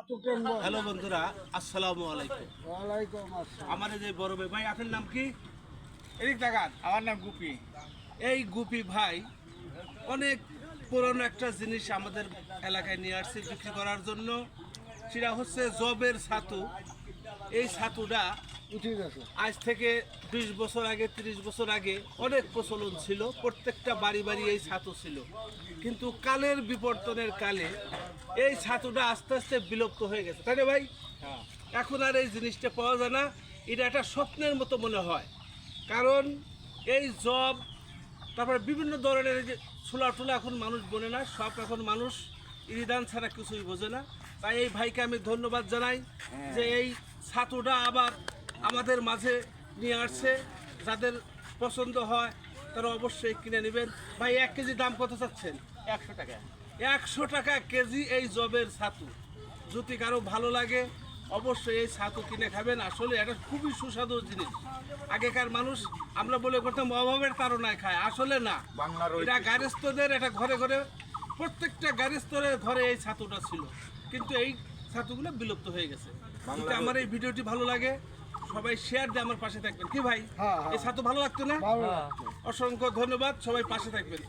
Hello বন্ধুরা, আসসালামু আলাইকুম। ওয়ালাইকুম আসসালাম। আমার এই যে বড় ভাই, আপনার নাম কি? এদিক তাকান, আমার নাম গুপি। এই গুপি ভাই অনেক পুরনো একটা জিনিস আমাদের এলাকায় নিয়ে আসছে বিক্রি করার জন্য। সেটা হচ্ছে জবের ছাতু। এই ছাতুটা উঠে গেছে। আজ থেকে 20 বছর আগে, 30 বছর আগে অনেক প্রচলন ছিল। প্রত্যেকটা বাড়ি বাড়ি এই ছাতু ছিল, কিন্তু কালের বিবর্তনের কালে এই ছাতুটা আস্তে আস্তে বিলুপ্ত হয়ে গেছে, তাই না ভাই? এখন আর এই জিনিসটা পাওয়া যায় না। এটা একটা স্বপ্নের মতো মনে হয়, কারণ এই জব, তারপরে বিভিন্ন ধরনের এই যে ছোলা টোলা এখন মানুষ বোনে না, সব এখন মানুষ ইরিদান ছাড়া কিছুই বোঝে না। তাই এই ভাইকে আমি ধন্যবাদ জানাই যে এই ছাতুটা আবার আমাদের মাঝে নিয়ে আসছে। যাদের পছন্দ হয় তারা অবশ্যই কিনে নেবেন। ভাই, 1 কেজি দাম কত চাচ্ছেন? 100 টাকা। 100 টাকা কেজি এই জবের ছাতু। যদি কারো ভালো লাগে অবশ্যই এই ছাতু কিনে খাবেন। আসলে এটা খুবই সুস্বাদু জিনিস। আগেকার মানুষ আমরা বলে করতাম অভাবের তাড়নায় খায়, আসলে না। এটা গার্হস্থ্যদের, এটা ঘরে ঘরে, প্রত্যেকটা গার্হস্থ্যের ঘরে এই ছাতুটা ছিল, কিন্তু এই ছাতুগুলো বিলুপ্ত হয়ে গেছে। যদি আমার এই ভিডিওটি ভালো লাগে সবাই শেয়ার দিয়ে আমার পাশে থাকবেন। কি ভাই, হ্যাঁ। এই ছাতু ভালো লাগতো না? ভালো লাগছে। অসংখ্য ধন্যবাদ, সবাই পাশে থাকবেন।